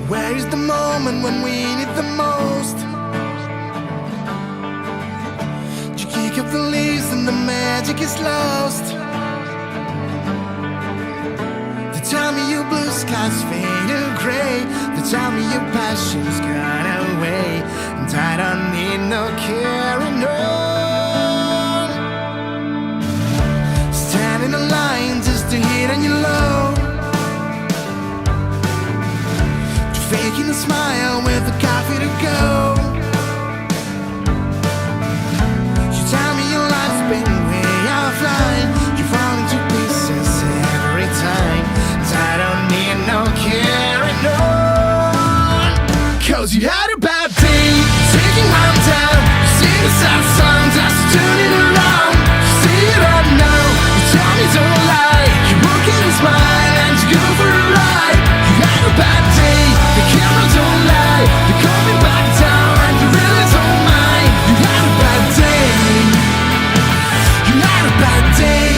Where's the moment when we need the most? You kick up the leaves and the magic is lost. The time of your blue skies fade to gray. The time of your passion's gone away, and I don't need no carrying on. Standing in line just to hit on your low, faking a smile with a coffee to go. You tell me your life's been way offline. You fall into pieces every time, and I don't need no carrying on. Cause you had a bad day, taking one down. You see the sad sun, just turn it around. You see it all now, you tell me don't lie. You look in his mind and you go for a ride. You had a bad day, the camera don't lie. You're coming back down and you really don't mind. You had a bad day, you had a bad day.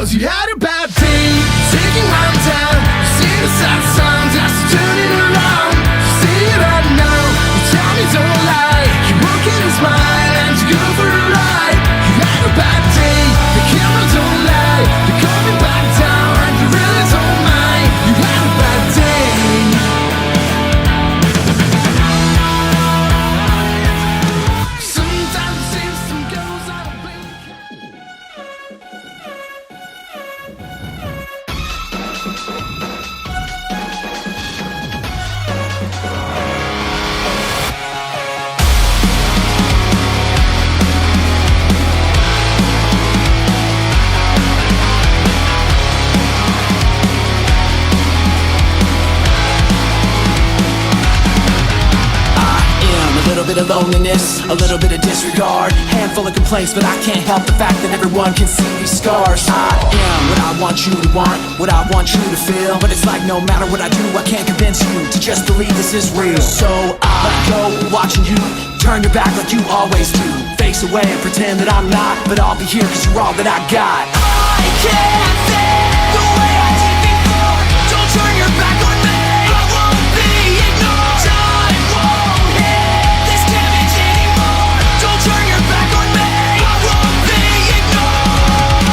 'cause you had a bad day, taking one down. You see the sad sun just turning around. You see it right now, you tell me don't lie. You look in his mind and you go for a ride. You had a bad day, the camera don't lie. You're coming back down and you really don't mind. You had a bad day. Sometimes the system goes out of blink. A little bit of loneliness, a little bit of disregard, handful of complaints, but I can't help the fact that everyone can see these scars. I am what I want you to want, what I want you to feel, but it's like no matter what I do, I can't convince you to just believe this is real. So I let go, watching you turn your back like you always do, face away and pretend that I'm not, but I'll be here 'cause you're all that I got. I can't think the way I did before. Don't turn your back on me, I won't be ignored. Time won't heal this damage anymore. Don't turn your back on me, I won't be ignored.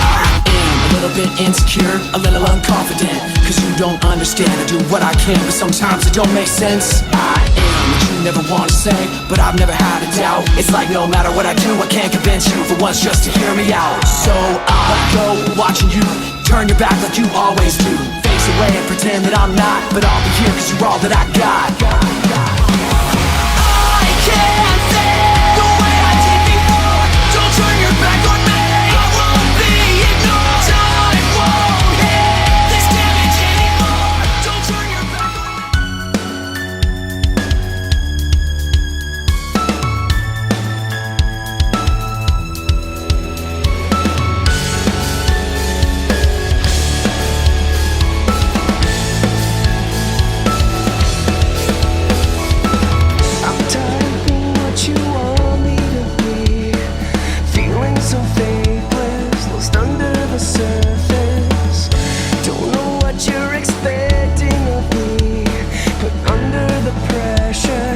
I am a little bit insecure, a little unconfident, 'cause you don't understand. I do what I can, but sometimes it don't make sense. I am what you never want to say, but I've never had a doubt. It's like no matter what I do, I can't convince you for once just to hear me out. So I let go, watching you turn your back like you always do, face away and pretend that I'm not, but I'll be here 'cause you're all that I got. I can't think the way I did before. Don't turn your back on me, I won't be ignored. Time won't heal this damage anymore. Don't turn your back on me. I'm tired of being what you want me to be, feeling so faithless, lost under the surface. Don't know what you're expecting of me, but under the pressure,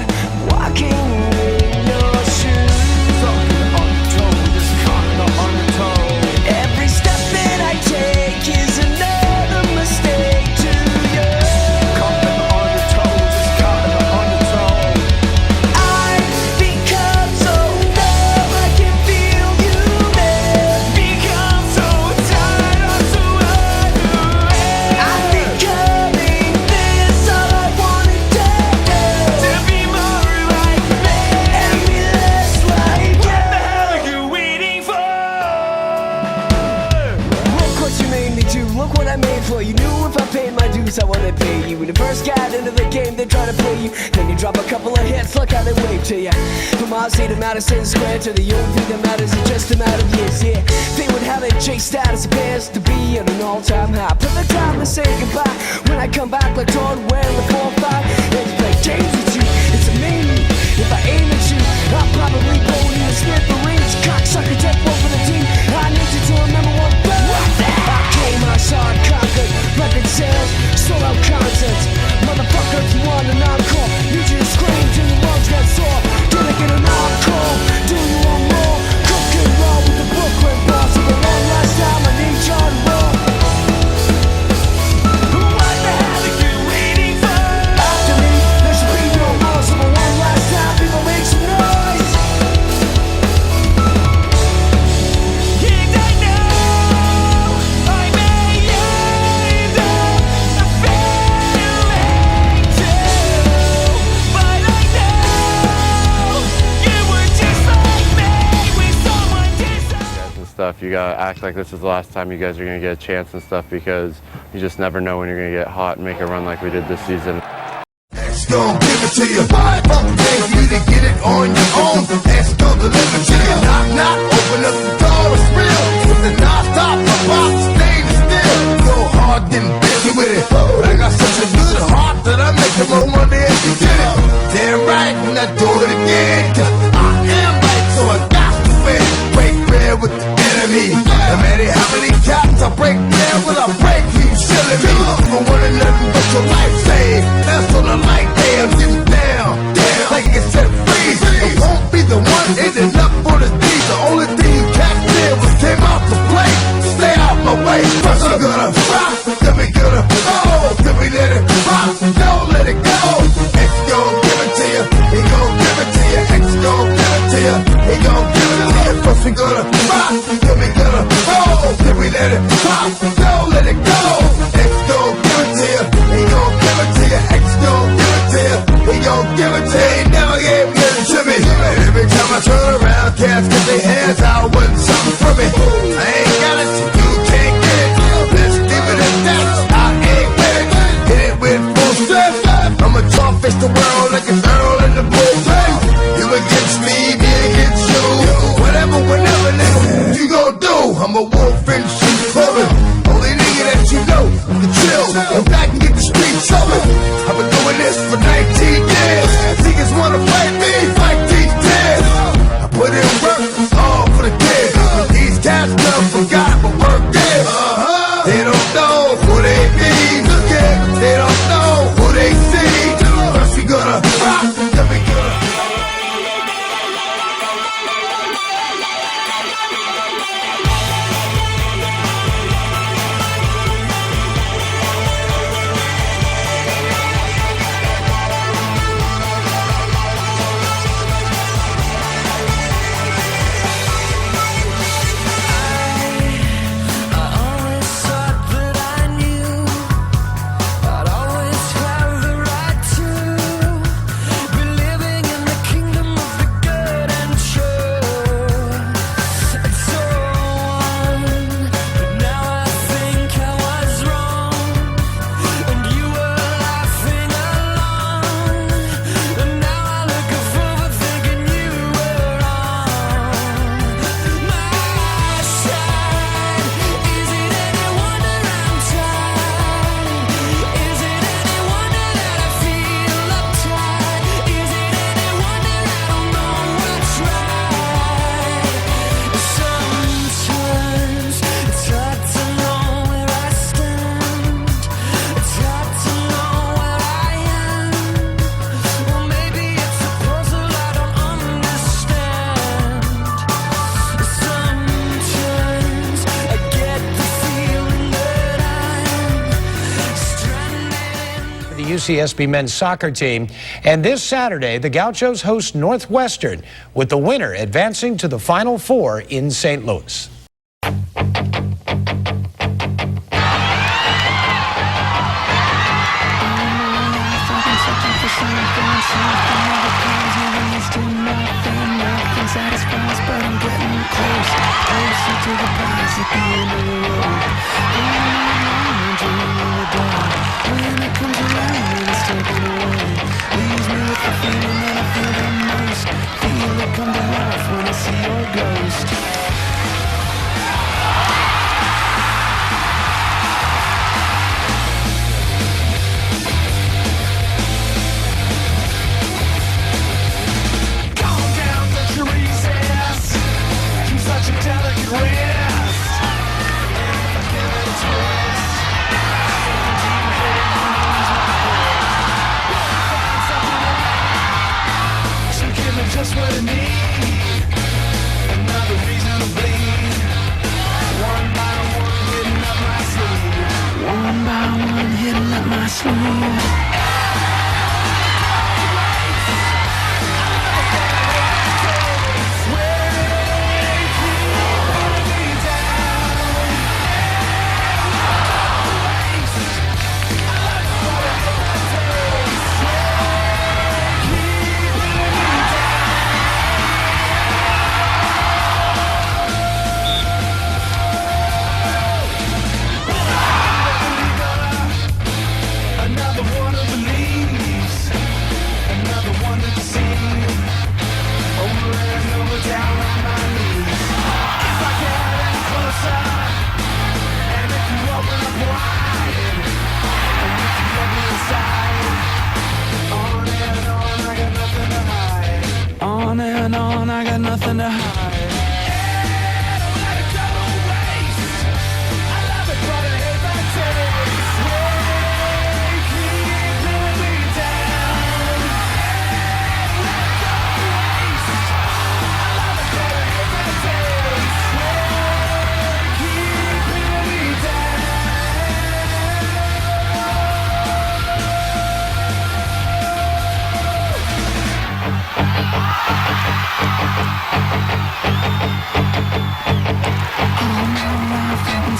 walking in your shoes. Every step that I take is another mistake to you. I've become so numb, I can feel you there. Become so tired, I'm so unaware. I'm becoming this, all I wanted to do. To be more like me and be less like you. What the hell are you waiting for? Look what you made me do, look what I made for you. Knew if I paid my dues I wouldn't pay you. When you first got into the game they try to play you, then you drop a couple of hits, look how they wave to you. From Aussie to Madison Square to the only thing that matters is just a matter of years, yeah. They would have it chase status appears to be at an all-time high. Perfect time to say goodbye when I come back like Todd wearing the 4-5. It's play games with you, it's a meme. If I aim at you, I'll probably blow you a smithereens. Cocksucker, take one for the team. I need you to remember one thing. I came, I saw it, conquered. Record sales, sold out concerts. Motherfucker, if you want an encore, need you to scream till your lungs get sore. Do they get an encore? Do you want more? Cook and roll with the Brooklyn boss. For one last time, I need you to roll. What the hell are you waiting for? After me, there should be no more. So for one last time, people make some noise. And I know I may end up failing too, but I know you were just like me with someone decent. And stuff, you gotta act like this is the last time you guys are gonna get a chance and stuff, because you just never know when you're gonna get hot and make a run like we did this season. X gon' give it to you. Five fucking days, you to get it on your own. X gon' deliver to you. Knock, knock, open up the door, it's real. With the non-stop, my box, stay still. Go hard, getting busy with it. I got such a good heart that I make the more money as you did it. Damn right, and I do it again. 'Cause I am right, so I got to win. Break bread with the enemy. And Manny, how many times I break down when I break you silly me? For one and nothing but your life saved. That's on the light, damn, get down. Like it said freeze. It won't be the one ending up for the deed. The only thing you can't did was came out to play. Stay out my way. First I'm gonna rock, then we gonna roll, then we let it rock, don't let it go. X gon' give it to you, he gon' give it to you. X gon' give it to you, he gon' give it to you. First we gonna rock, then we gonna roll, then we let it rock, don't let it go. X gon' give it to you, he gon' give it to you. X gon' give it to you, he gon' give it to you. He never gave it to me. And every time I turn around, cats get their hands out, wanting something from me. I ain't got it, so you can't get it. Let's leave it at that. I ain't with it. Hit it with full strength. I'ma talk face the world like an earl in the bullpen. You against me, me against you. Whatever, whenever, nigga, you gon' do. I'm a wolf in sheep's clothing. Only nigga that you know can chill and back and get the streets open. I've been doing this for 19 years. Niggas wanna fight me, fight these days. I put in work, all for the kids. These cats never forgot what work is. They don't know who they be. They don't know who they see. First we gonna rock, then we gonna. UCSB men's soccer team. And this Saturday, the Gauchos host Northwestern, with the winner advancing to the Final Four in St. Louis. Just what I need, another reason to bleed. One by one, hitting up my sleeve. One by one, hitting up my sleeve. The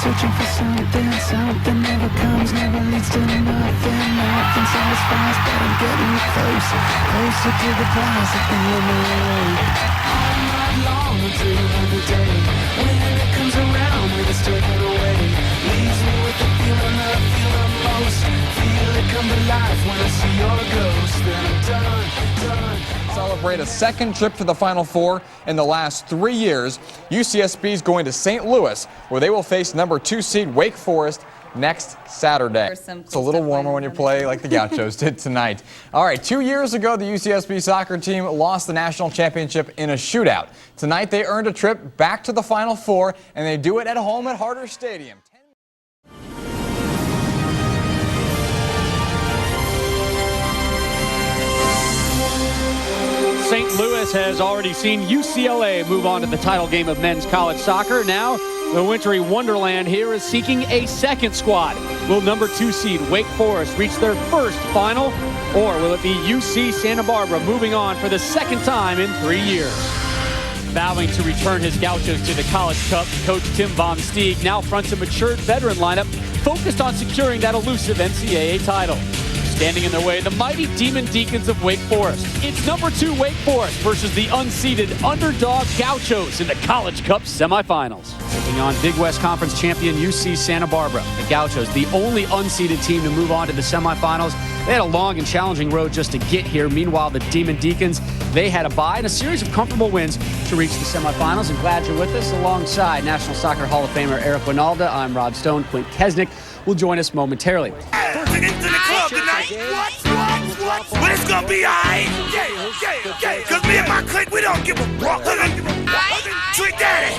searching for something. Something never comes, never leads to nothing. Nothing satisfies, but I'm getting closer, closer to the prize at the end of the way. All night long, I dream of the day when it comes around and it's taken away. Leaves me with the feeling that I feel the most. Feel it come to life when I see your ghost. Then I'm done. Celebrate a second trip to the Final Four in the last 3 years. UCSB is going to St. Louis, where they will face number 2 seed Wake Forest next Saturday. It's a little warmer when you play like the Gauchos did tonight. All right, 2 years ago, the UCSB soccer team lost the national championship in a shootout. Tonight, they earned a trip back to the Final Four, and they do it at home at Harder Stadium. St. Louis has already seen UCLA move on to the title game of men's college soccer. Now, the wintry wonderland here is seeking a second squad. Will number 2 seed Wake Forest reach their first final, or will it be UC Santa Barbara moving on for the second time in 3 years? Vowing to return his Gauchos to the College Cup, Coach Tim Von Steeg now fronts a matured veteran lineup focused on securing that elusive NCAA title. Standing in their way, the mighty Demon Deacons of Wake Forest. It's number 2 Wake Forest versus the unseeded underdog Gauchos in the College Cup semifinals. Taking on Big West Conference champion UC Santa Barbara. The Gauchos, the only unseeded team to move on to the semifinals. They had a long and challenging road just to get here. Meanwhile, the Demon Deacons, they had a bye and a series of comfortable wins to reach the semifinals. And glad you're with us alongside National Soccer Hall of Famer Eric Winalda. I'm Rob Stone. Quint Kesnick will join us momentarily. Into the club tonight. What? But it's gonna be alright. Yeah. Cause me and my clique, we don't give a fuck. Trick Daddy.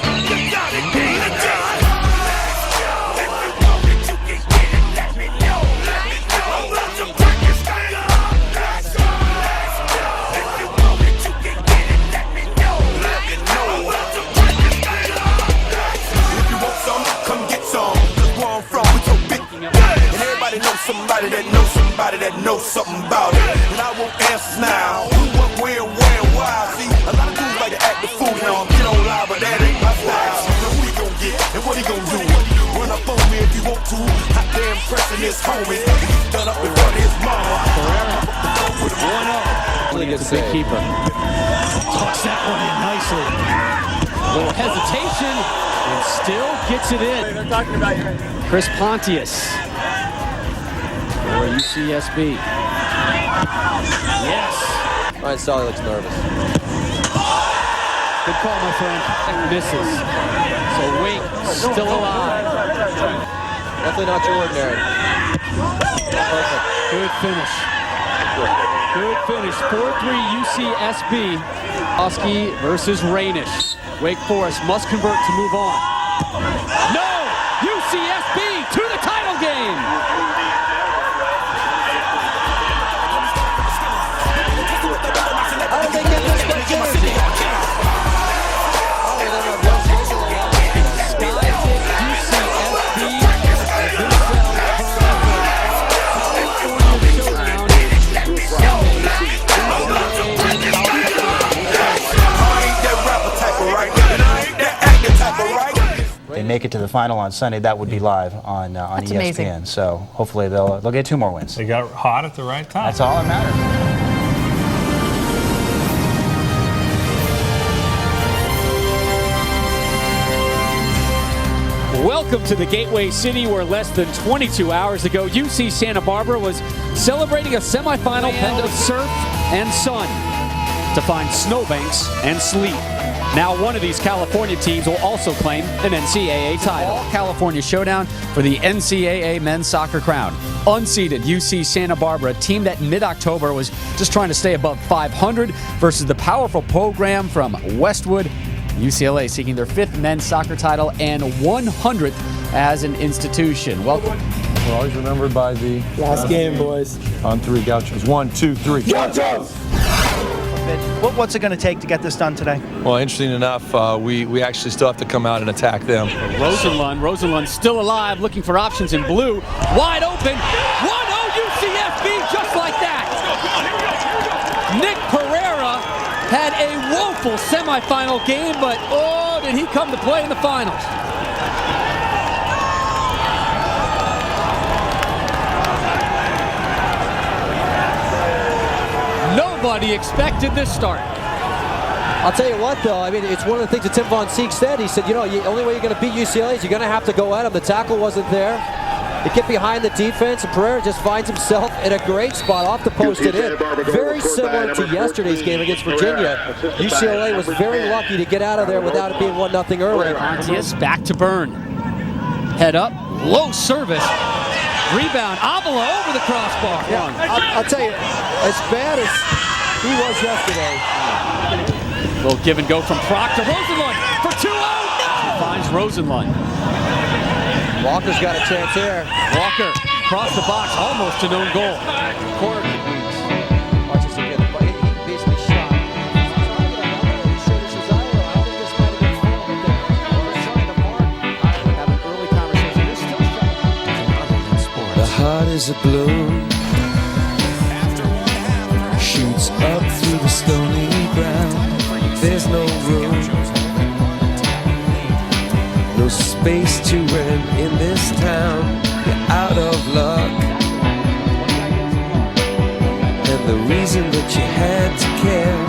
Somebody that knows something about it. And I won't answer now. Who, what, where, why? See, a lot of dudes like to act the fool now. Get on live, but that ain't my style. Now who he gon' get and what he gon' do? Run up on me if you want to. Hot damn pressing his homie. He's done up in front of his mama. 1-0. Really good big keeper. Tucks that one in nicely. A little hesitation and still gets it in. They're talking about you. Chris Pontius. For UCSB. Yes. Ryan Solly looks nervous. Good call, my friend. Misses. So Wake still alive. Definitely not too ordinary. Perfect. Good finish. Good finish. 4-3 UCSB. Oski versus Rainish. Wake Forest must convert to move on. No! UCSB to the title game! They make it to the final on Sunday, that would be live on ESPN. Amazing. So hopefully they'll get 2 more wins. They got hot at the right time. That's all that matters. Welcome to the Gateway City, where less than 22 hours ago, UC Santa Barbara was celebrating a semifinal blend of surf and sun to find snowbanks and sleet. Now one of these California teams will also claim an NCAA title. All-California showdown for the NCAA men's soccer crown. Unseeded UC Santa Barbara, a team that in mid-October was just trying to stay above 500 versus the powerful program from Westwood. UCLA seeking their 5th men's soccer title and 100th as an institution. Welcome. We're always remembered by the last game, boys. On 3 Gauchos. 1, 2, 3. Gauchos! What's it going to take to get this done today? Well, interesting enough, we actually still have to come out and attack them. Rosenlund still alive, looking for options in blue. Wide open. 1-0 UCSB, just like that. Nick Pereira had a woeful semifinal game, but oh, did he come to play in the finals. but he expected this start. I'll tell you what, though. I mean, it's one of the things that Tim Von Seek said. He said, you know, the only way you're going to beat UCLA is you're going to have to go at him. The tackle wasn't there. You get behind the defense, and Pereira just finds himself in a great spot off the post it in. Very similar to yesterday's game against Virginia. UCLA was very lucky to get out of there without it being 1-0 early. Pontius back to Byrne. Head up, low service. Rebound, Avila over the crossbar. Yeah, I'll tell you, as bad as he was yesterday. Little give and go from Proctor. Rosenlund for 2-0. No! Finds Rosenlund. Walker's got a chance here. Walker across the box, almost an own goal. Corner. Watch this again. He basically shot. The heart is a balloon, shoots up through the stony ground. There's no room, no space to rent in this town. You're out of luck, and the reason that you had to care,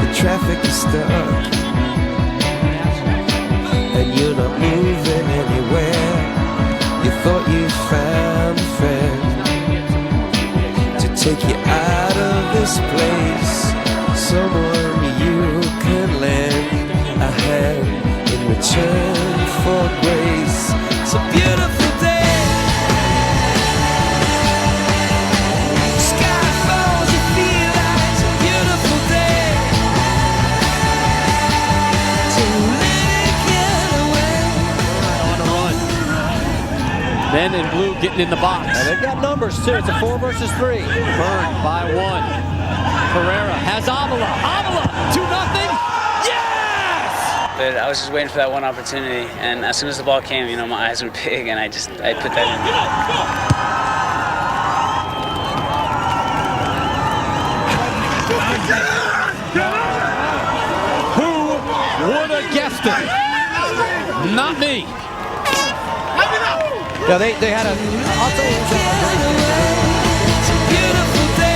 the traffic is stuck, and you're not moving anywhere. You thought you found a friend to take you out of this place, someone you can lend a hand in return for grace. It's a beautiful day. Sky falls, you feel like it's a beautiful day. So let it get away. On the run. Men in blue getting in the box. And they've got numbers too. It's a 4 versus 3. Byrne by 1. Pereira has Avila. Avila, 2-0. Yes! But I was just waiting for that one opportunity, and as soon as the ball came, you know, my eyes were big, and I put that in. Who would have guessed it? Not me. Yeah, they had a. I'll tell you something. It's a beautiful day.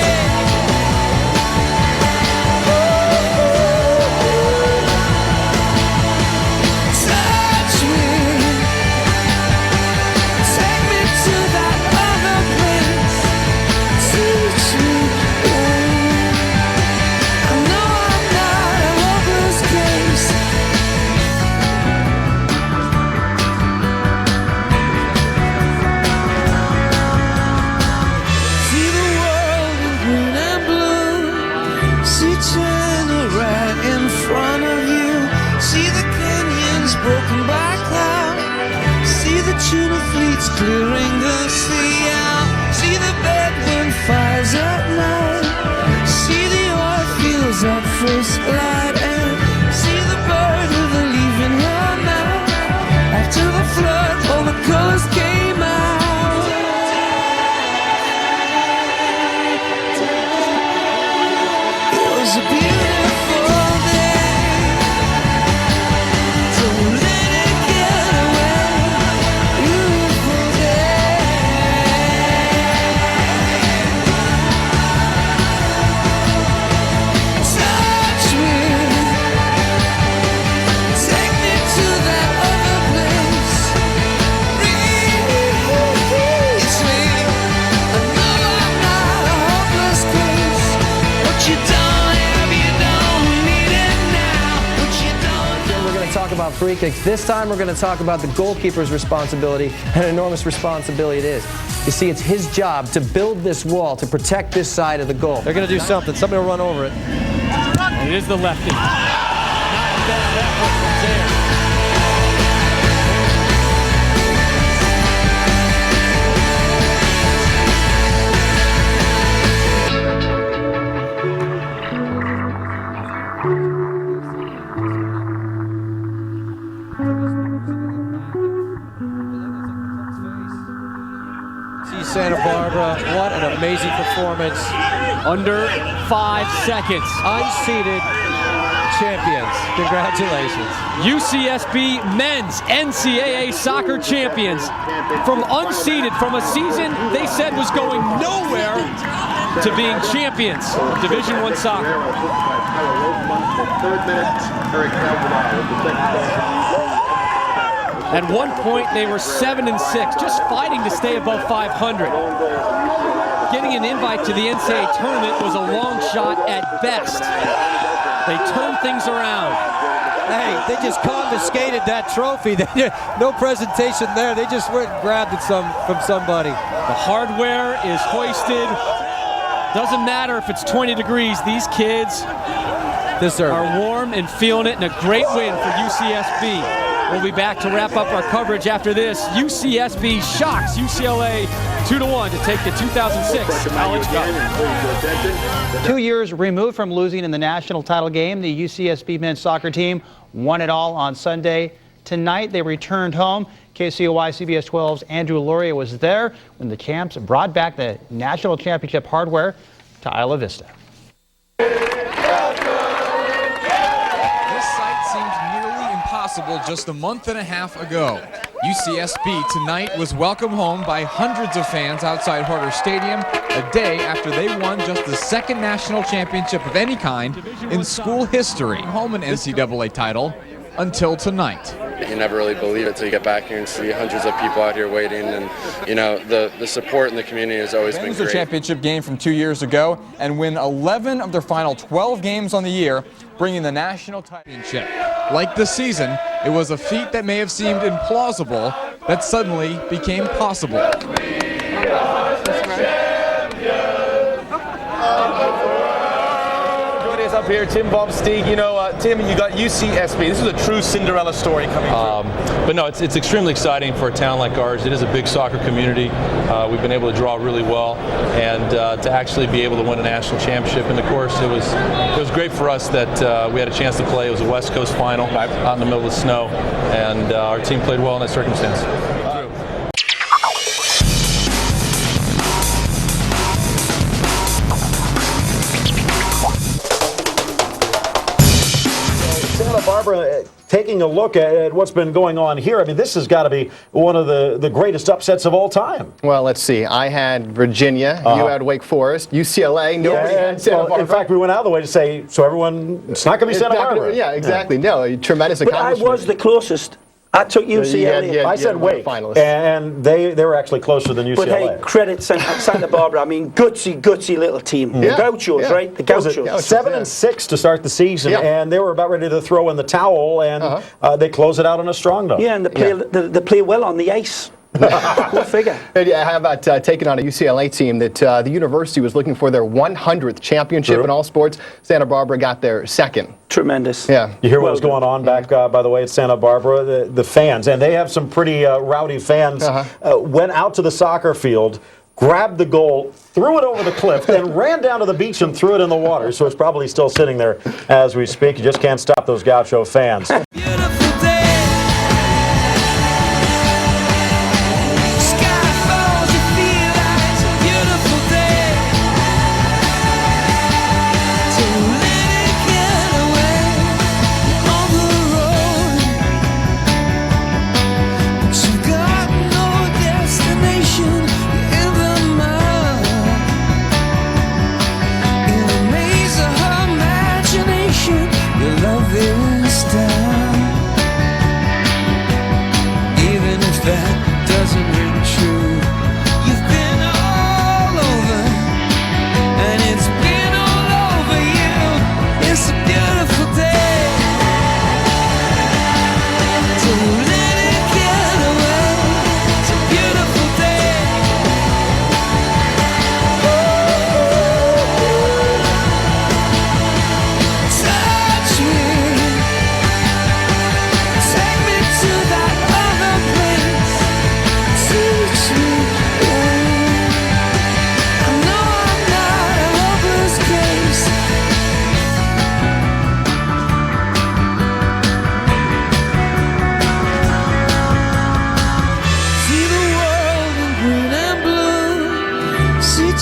Touch me, take me to that other place. Teach me. I know I'm not a hopeless case. See the world in green and blue. See China right in front of you. See the canyons broken by cloud. See the tuna fleets clearing the sea out. See the bedroom fires at night. See the oil fields at first light. And see the bird with a leaf in her mouth. After the flood, all the colors came out. It was a beautiful day. Don't let it get away. Beautiful day. Touch me, take me to that other place. Release me. I know I'm not a hopeless case. What you don't have, you don't need it now. What you don't. We're going to talk about free kicks. This time we're going to talk about the goalkeeper's responsibility, and an enormous responsibility it is. You see, it's his job to build this wall, to protect this side of the goal. They're going to do something. Somebody will run over it. And it is the lefty. Not a bad effort from there. See Santa Barbara. What an amazing performance. Under 5 seconds. Unseated. champions. Congratulations. UCSB men's NCAA soccer champions from unseeded from a season they said was going nowhere to being champions of Division I soccer. At one point they were 7-6, just fighting to stay above 500. Getting an invite to the NCAA tournament was a long shot at best. They turned things around. Hey, they just confiscated that trophy. No presentation there. They just went and grabbed it from somebody. The hardware is hoisted. Doesn't matter if it's 20 degrees. These kids are warm and feeling it, and a great win for UCSB. We'll be back to wrap up our coverage after this. UCSB shocks UCLA 2-1 to take the 2006 College Cup. 2 years removed from losing in the national title game, the UCSB men's soccer team won it all on Sunday. Tonight they returned home. KCOY CBS 12's Andrew Luria was there when the champs brought back the national championship hardware to Isla Vista. Just a month and a half ago. UCSB tonight was welcomed home by hundreds of fans outside Harder Stadium a day after they won just the second national championship of any kind in school history. Home an NCAA title until tonight. You never really believe it until you get back here and see hundreds of people out here waiting, and you know the support in the community has always been great. Their championship game from 2 years ago and win 11 of their final 12 games on the year, bringing the national championship. Like this season, it was a feat that may have seemed implausible that suddenly became possible. Up here, Tim Bob-Steeg. You know, Tim, you got UCSB. This is a true Cinderella story coming through. But no, it's extremely exciting for a town like ours. It is a big soccer community. We've been able to draw really well, and to actually be able to win a national championship. And of course, it was great for us that we had a chance to play. It was a West Coast final out in the middle of the snow, and our team played well in that circumstance. Santa Barbara, taking a look at what's been going on here, I mean, this has got to be one of the greatest upsets of all time. Well, let's see. I had Virginia, you had Wake Forest, UCLA, nobody had Santa Barbara. In fact, we went out of the way to say, so everyone, it's not going to be Santa Barbara. Yeah, exactly. No, a tremendous accomplishment. But I was the closest. I took UCLA. I said Wake, and they were actually closer than UCLA. But hey, credit Santa Barbara. I mean, gutsy little team. The Gauchos, right? The Gauchos. 7-6 to start the season, and they were about ready to throw in the towel, and they close it out on a strong note. Yeah, and they play well on the ice. Go figure. How about taking on a UCLA team that the university was looking for their 100th championship in all sports? Santa Barbara got their second. Tremendous. Yeah. You hear what was going on back, by the way, at Santa Barbara? The fans, and they have some pretty rowdy fans, went out to the soccer field, grabbed the goal, threw it over the cliff, then ran down to the beach and threw it in the water. So it's probably still sitting there as we speak. You just can't stop those Gaucho fans.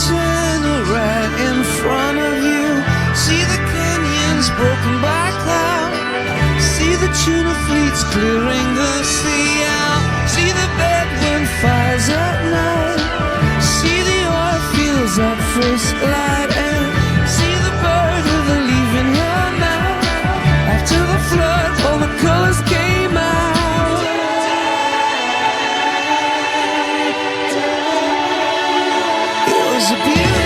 China right in front of you. See the canyons broken by clouds. tuna fleets clearing the sea out. See the bedroom fires at night. See the oil fields at first light. And see the bird with a leaf in her mouth. After the flood, all the colors came out. It was a beautiful